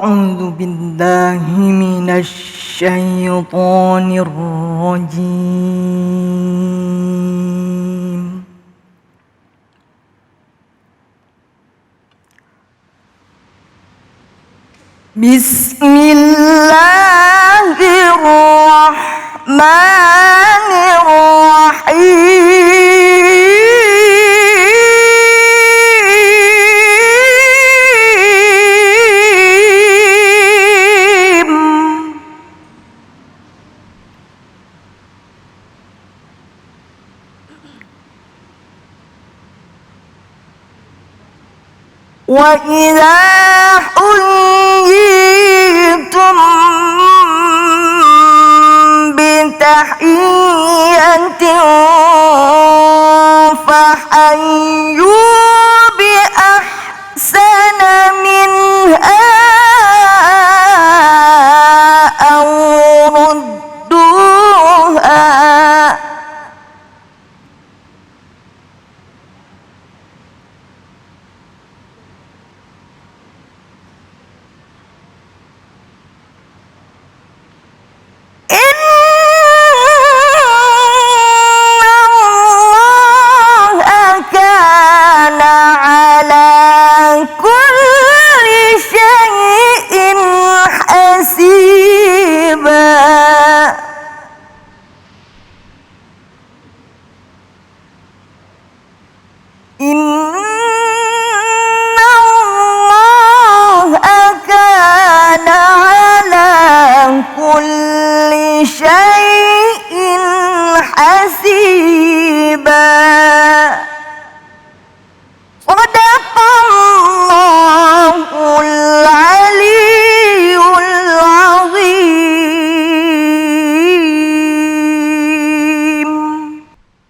أعوذ بالله من الشيطان الرجيم. بسم الله الرحمن الرحيم. وإذا حييتم بتحية فحيوا بأحسن منها أو ردوها.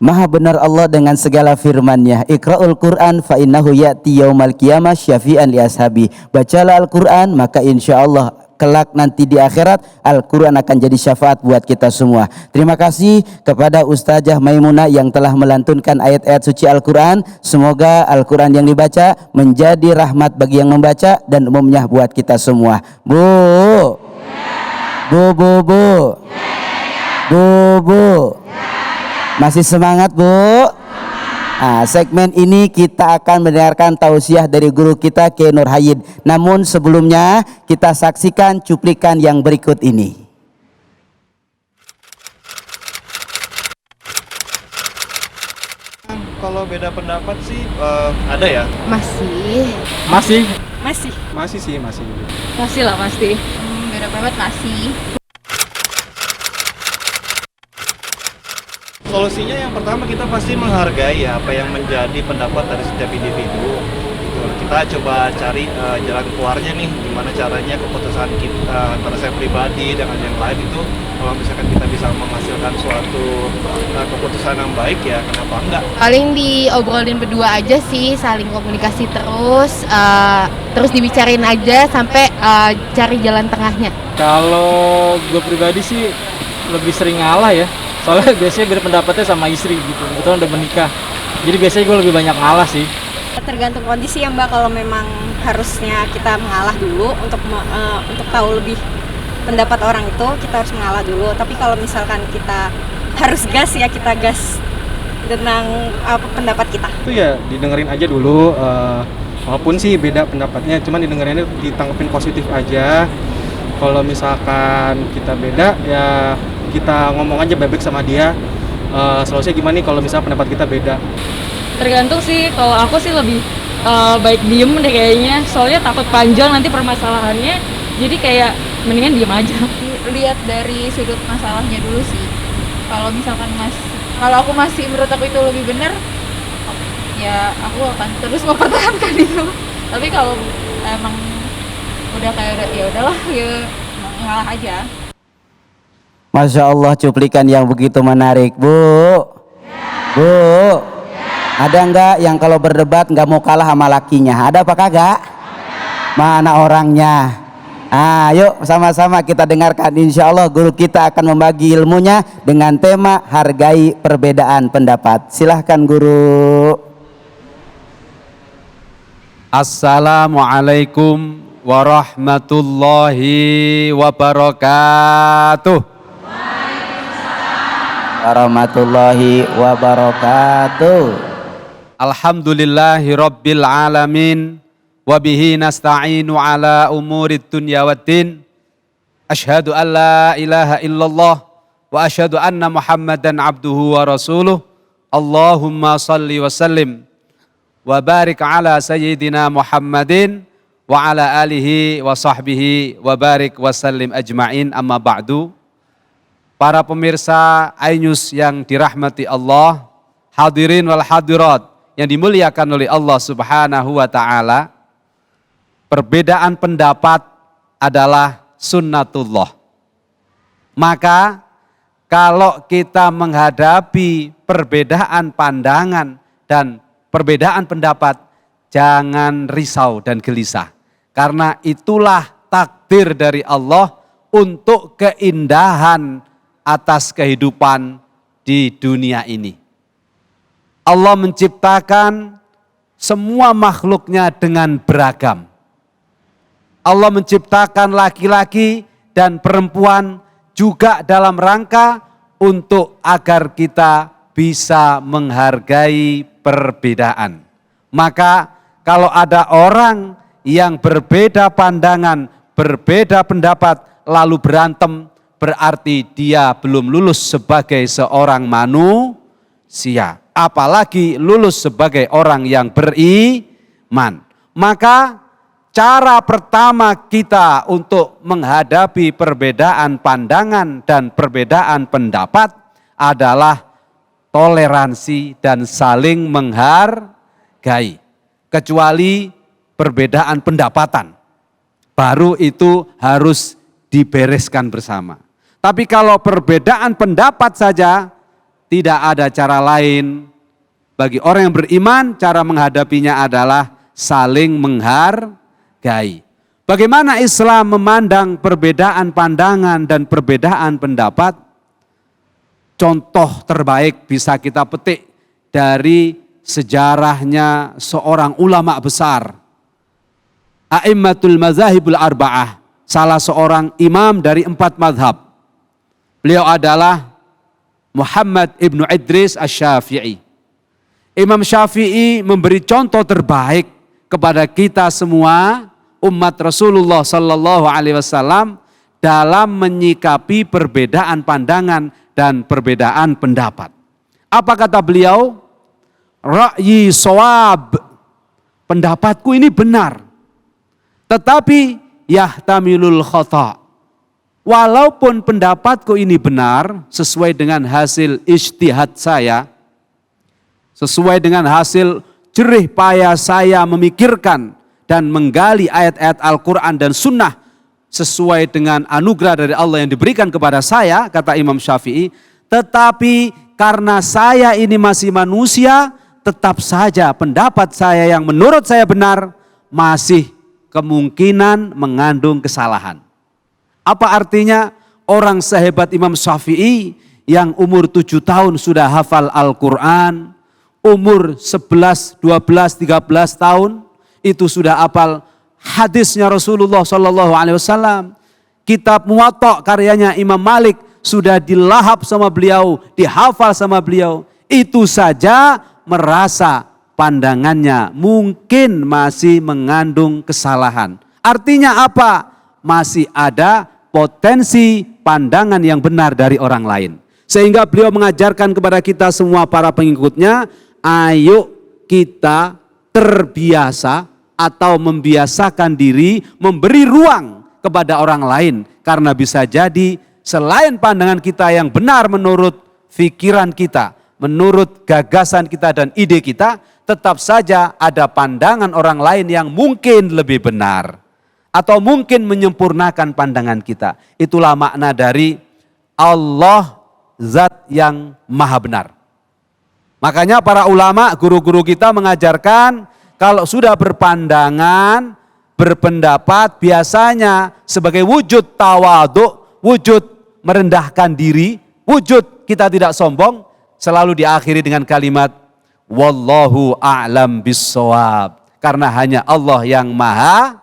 Maha benar Allah dengan segala firman-Nya. Iqra'ul Qur'an fa innahu ya'ti yaumal qiyamah syafi'an li ashabi. Bacalah Al-Qur'an maka insyaallah kelak nanti di akhirat Al-Qur'an akan jadi syafaat buat kita semua. Terima kasih kepada Ustazah Maimunah yang telah melantunkan ayat-ayat suci Al-Qur'an. Semoga Al-Qur'an yang dibaca menjadi rahmat bagi yang membaca dan umumnya buat kita semua. Bu. Bu. Masih semangat, Bu? Nah, segmen ini kita akan mendengarkan tausiah dari guru kita Kiai Nur Hayid. Namun sebelumnya kita saksikan cuplikan yang berikut ini. Kalau beda pendapat sih ada ya? Masih lah pasti. Beda pendapat masih. Solusinya yang pertama kita pasti menghargai ya apa yang menjadi pendapat dari setiap individu. Kita coba cari jalan keluarnya nih, gimana caranya keputusan kita antara saya pribadi dengan yang lain itu kalau misalkan kita bisa menghasilkan suatu keputusan yang baik ya kenapa enggak? Paling diobrolin berdua aja sih, saling komunikasi terus dibicarain aja sampai cari jalan tengahnya. Kalau gue pribadi sih lebih sering ngalah ya. Soalnya biasanya beda pendapatnya sama istri gitu, kebetulan udah menikah. Jadi biasanya gue lebih banyak ngalah sih. Tergantung kondisi ya Mbak, kalau memang harusnya kita mengalah dulu untuk tahu lebih pendapat orang itu, kita harus mengalah dulu. Tapi kalau misalkan kita harus gas ya kita gas tentang pendapat kita. Itu ya didengerin aja dulu, walaupun sih beda pendapatnya, cuman didengerinnya ditanggepin positif aja. Kalau misalkan kita beda ya kita ngomong aja baik-baik sama dia, solusinya gimana nih kalau misalnya pendapat kita beda. Tergantung sih, kalau aku sih lebih baik diem deh kayaknya, soalnya takut panjang nanti permasalahannya, jadi kayak mendingan diem aja. Lihat dari sudut masalahnya dulu sih. Kalau misalkan kalau aku masih menurut aku itu lebih benar, ya aku akan terus mempertahankan itu. Tapi kalau emang udah kayak ya udahlah ya ngalah aja. Masya Allah, cuplikan yang begitu menarik, Bu. Bu, ada nggak yang kalau berdebat nggak mau kalah sama lakinya? Ada apa kagak? Mana orangnya? Yuk sama-sama kita dengarkan. Insya Allah guru kita akan membagi ilmunya dengan tema hargai perbedaan pendapat. Silahkan guru. Assalamualaikum warahmatullahi wabarakatuh. Warahmatullahi wabarakatuh. Alhamdulillahi rabbil alamin. Wabihi nasta'inu ala umurid dunya waddin. Ashhadu an la ilaha illallah. Wa ashhadu anna muhammadan abduhu wa rasuluh. Allahumma salli wa sallim. Wa barik ala sayyidina Muhammadin. Wa ala alihi wa sahbihi wa barik wa sallim ajma'in, amma ba'du. Para pemirsa iNews yang dirahmati Allah, hadirin wal hadirat yang dimuliakan oleh Allah Subhanahu wa taala. Perbedaan pendapat adalah sunnatullah. Maka kalau kita menghadapi perbedaan pandangan dan perbedaan pendapat, jangan risau dan gelisah. Karena itulah takdir dari Allah untuk keindahan atas kehidupan di dunia ini. Allah menciptakan semua makhluknya dengan beragam. Allah menciptakan laki-laki dan perempuan juga dalam rangka untuk agar kita bisa menghargai perbedaan. Maka kalau ada orang yang berbeda pandangan, berbeda pendapat, lalu berantem, berarti dia belum lulus sebagai seorang manusia. Apalagi lulus sebagai orang yang beriman. Maka cara pertama kita untuk menghadapi perbedaan pandangan dan perbedaan pendapat adalah toleransi dan saling menghargai. Kecuali perbedaan pendapatan, baru itu harus dibereskan bersama. Tapi kalau perbedaan pendapat saja, tidak ada cara lain. Bagi orang yang beriman, cara menghadapinya adalah saling menghargai. Bagaimana Islam memandang perbedaan pandangan dan perbedaan pendapat? Contoh terbaik bisa kita petik dari sejarahnya seorang ulama besar, A'immatul Mazahibul Arba'ah, salah seorang imam dari 4 mazhab. Beliau adalah Muhammad ibnu Idris Asy-Syafi'i. Imam Syafi'i memberi contoh terbaik kepada kita semua umat Rasulullah Sallallahu Alaihi Wasallam dalam menyikapi perbedaan pandangan dan perbedaan pendapat. Apa kata beliau? Ra'yi shawab, pendapatku ini benar, tetapi yahtamilul khata'. Walaupun pendapatku ini benar, sesuai dengan hasil ijtihad saya, sesuai dengan hasil jerih payah saya memikirkan dan menggali ayat-ayat Al-Quran dan Sunnah, sesuai dengan anugerah dari Allah yang diberikan kepada saya, kata Imam Syafi'i, tetapi karena saya ini masih manusia, tetap saja pendapat saya yang menurut saya benar masih kemungkinan mengandung kesalahan. Apa artinya? Orang sehebat Imam Syafi'i yang umur 7 tahun sudah hafal Al-Quran, umur 11, 12, 13 tahun itu sudah hafal hadisnya Rasulullah SAW. Kitab Muwatta karyanya Imam Malik sudah dilahap sama beliau, dihafal sama beliau. Itu saja merasa pandangannya mungkin masih mengandung kesalahan. Artinya apa? Masih ada potensi pandangan yang benar dari orang lain. Sehingga beliau mengajarkan kepada kita semua para pengikutnya, ayo kita terbiasa atau membiasakan diri memberi ruang kepada orang lain. Karena bisa jadi selain pandangan kita yang benar menurut pikiran kita, menurut gagasan kita dan ide kita, tetap saja ada pandangan orang lain yang mungkin lebih benar atau mungkin menyempurnakan pandangan kita. Itulah makna dari Allah zat yang maha benar. Makanya para ulama, guru-guru kita mengajarkan kalau sudah berpandangan, berpendapat, biasanya sebagai wujud tawadhu, wujud merendahkan diri, wujud kita tidak sombong, selalu diakhiri dengan kalimat wallahu a'lam bissawab, karena hanya Allah yang maha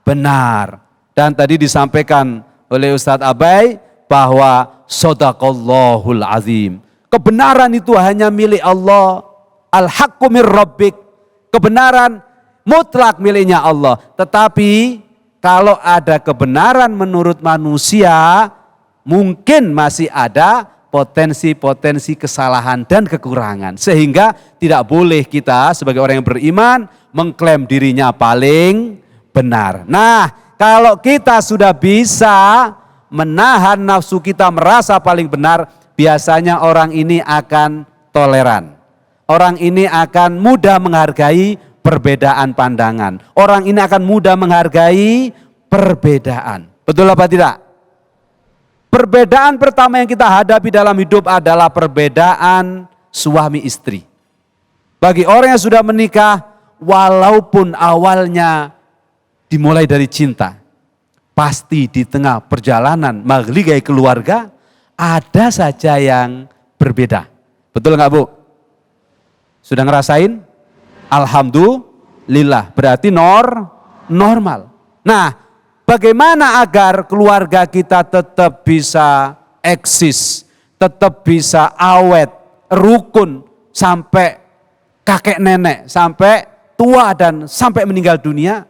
benar. Dan tadi disampaikan oleh Ustadz Abai bahwa Shadaqallahul Azim. Kebenaran itu hanya milik Allah. Al-haqqu mir rabbik. Kebenaran mutlak miliknya Allah. Tetapi kalau ada kebenaran menurut manusia, mungkin masih ada potensi-potensi kesalahan dan kekurangan. Sehingga tidak boleh kita sebagai orang yang beriman mengklaim dirinya paling benar. Nah, kalau kita sudah bisa menahan nafsu kita merasa paling benar, biasanya orang ini akan toleran. Orang ini akan mudah menghargai perbedaan pandangan. Orang ini akan mudah menghargai perbedaan. Betul apa tidak? Perbedaan pertama yang kita hadapi dalam hidup adalah perbedaan suami istri. Bagi orang yang sudah menikah, walaupun awalnya dimulai dari cinta, pasti di tengah perjalanan meligai keluarga, ada saja yang berbeda. Betul nggak Bu? Sudah ngerasain? Alhamdulillah, berarti normal. Nah, bagaimana agar keluarga kita tetap bisa eksis, tetap bisa awet, rukun, sampai kakek nenek, sampai tua dan sampai meninggal dunia?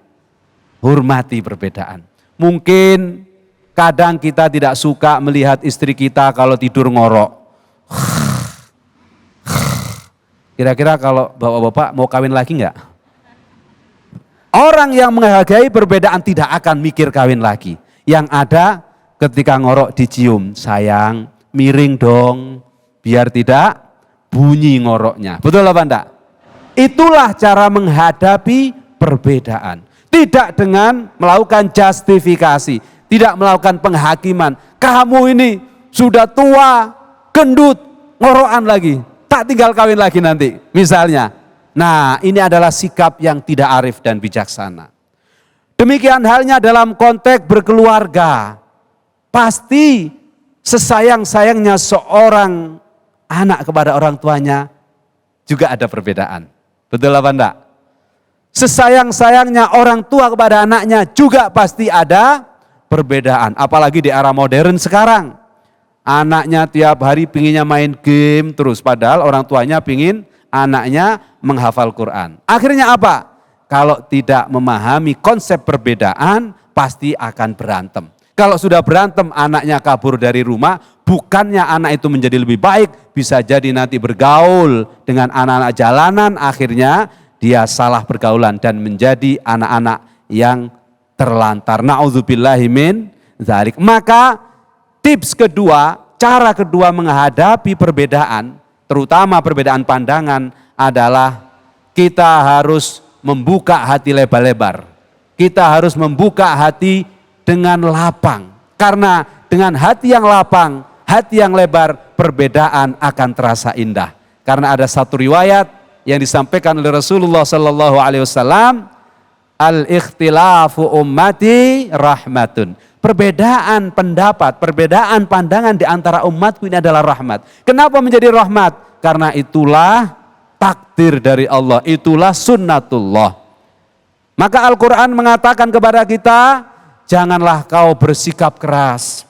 Hormati perbedaan. Mungkin kadang kita tidak suka melihat istri kita kalau tidur ngorok. Kira-kira kalau bapak-bapak mau kawin lagi enggak? Orang yang menghargai perbedaan tidak akan mikir kawin lagi. Yang ada ketika ngorok dicium, sayang miring dong biar tidak bunyi ngoroknya. Betul apa enggak? Itulah cara menghadapi perbedaan. Tidak dengan melakukan justifikasi, tidak melakukan penghakiman. Kamu ini sudah tua, gendut, ngorokan lagi, tak tinggal kawin lagi nanti, misalnya. Nah, ini adalah sikap yang tidak arif dan bijaksana. Demikian halnya dalam konteks berkeluarga. Pasti sesayang-sayangnya seorang anak kepada orang tuanya juga ada perbedaan. Betul apa enggak? Sesayang-sayangnya orang tua kepada anaknya juga pasti ada perbedaan. Apalagi di era modern sekarang. Anaknya tiap hari pinginnya main game terus. Padahal orang tuanya pingin anaknya menghafal Quran. Akhirnya apa? Kalau tidak memahami konsep perbedaan, pasti akan berantem. Kalau sudah berantem, anaknya kabur dari rumah, bukannya anak itu menjadi lebih baik, bisa jadi nanti bergaul dengan anak-anak jalanan, akhirnya dia salah pergaulan dan menjadi anak-anak yang terlantar. Na'udzubillahi min dzalik. Maka tips kedua, cara kedua menghadapi perbedaan, terutama perbedaan pandangan adalah kita harus membuka hati lebar-lebar. Kita harus membuka hati dengan lapang. Karena dengan hati yang lapang, hati yang lebar, perbedaan akan terasa indah. Karena ada satu riwayat yang disampaikan oleh Rasulullah sallallahu alaihi wasallam, al-ikhtilafu ummati rahmatun. Perbedaan pendapat, perbedaan pandangan di antara umatku ini adalah rahmat. Kenapa menjadi rahmat? Karena itulah takdir dari Allah, itulah sunnatullah. Maka Al-Quran mengatakan kepada kita, janganlah kau bersikap keras,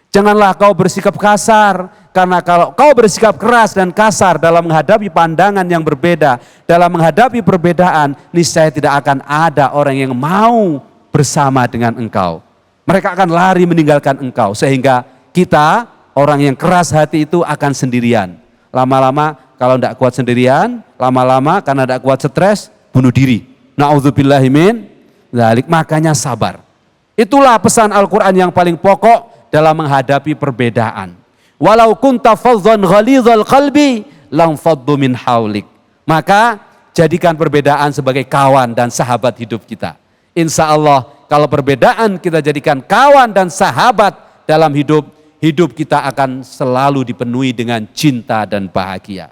janganlah kau bersikap kasar. Karena kalau kau bersikap keras dan kasar dalam menghadapi pandangan yang berbeda, dalam menghadapi perbedaan, niscaya tidak akan ada orang yang mau bersama dengan engkau. Mereka akan lari meninggalkan engkau. Sehingga kita, orang yang keras hati itu akan sendirian. Lama-lama kalau tidak kuat sendirian, lama-lama karena tidak kuat stres, bunuh diri. Na'udzubillahi min dzalik. Makanya sabar. Itulah pesan Al-Quran yang paling pokok dalam menghadapi perbedaan. Walau kunta fadhan ghalidhal qalbi lam faddu min haulik. Maka jadikan perbedaan sebagai kawan dan sahabat hidup kita. Insya Allah kalau perbedaan kita jadikan kawan dan sahabat dalam hidup, hidup kita akan selalu dipenuhi dengan cinta dan bahagia.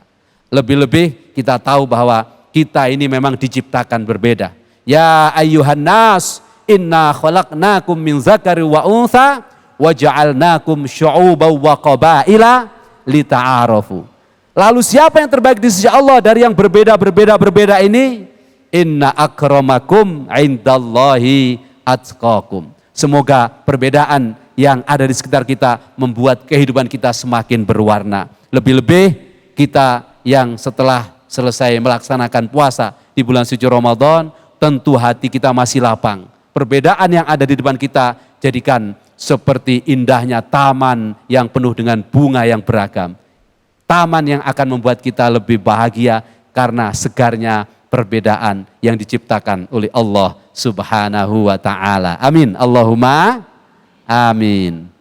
Lebih-lebih kita tahu bahwa kita ini memang diciptakan berbeda. Ya ayyuhan nas, inna khalaqnakum min zakari wa untha wa ja'alnakum syu'uban wa qabaila lita'arafu. Lalu siapa yang terbaik di sisi Allah dari yang berbeda ini? Inna akramakum indallahi atqakum. Semoga perbedaan yang ada di sekitar kita membuat kehidupan kita semakin berwarna. Lebih-lebih kita yang setelah selesai melaksanakan puasa di bulan suci Ramadan, tentu hati kita masih lapang. Perbedaan yang ada di depan kita jadikan seperti indahnya taman yang penuh dengan bunga yang beragam. Taman yang akan membuat kita lebih bahagia karena segarnya perbedaan yang diciptakan oleh Allah Subhanahu wa ta'ala. Amin. Allahumma amin.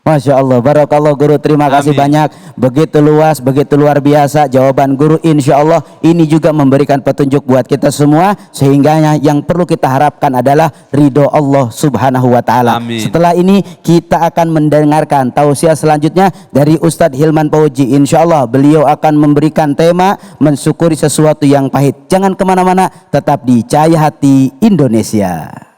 Masya Allah, barakallah guru, terima kasih banyak. Begitu luas, begitu luar biasa jawaban guru. Insya Allah ini juga memberikan petunjuk buat kita semua, sehingga yang perlu kita harapkan adalah ridho Allah Subhanahu wa ta'ala. Setelah ini kita akan mendengarkan tausiah selanjutnya dari Ustadz Hilman Fauzi. Insya Allah beliau akan memberikan tema mensyukuri sesuatu yang pahit. Jangan kemana-mana, tetap di Cahaya Hati Indonesia.